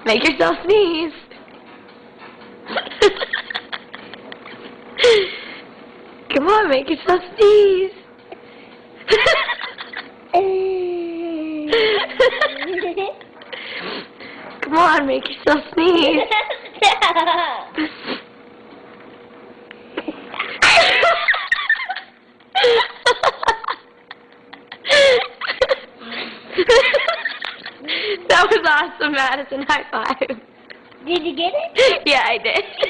Make yourself sneeze. Come on, make yourself sneeze. Come on, make yourself sneeze. That was awesome, Madison. High five. Did you get it? Yeah, I did.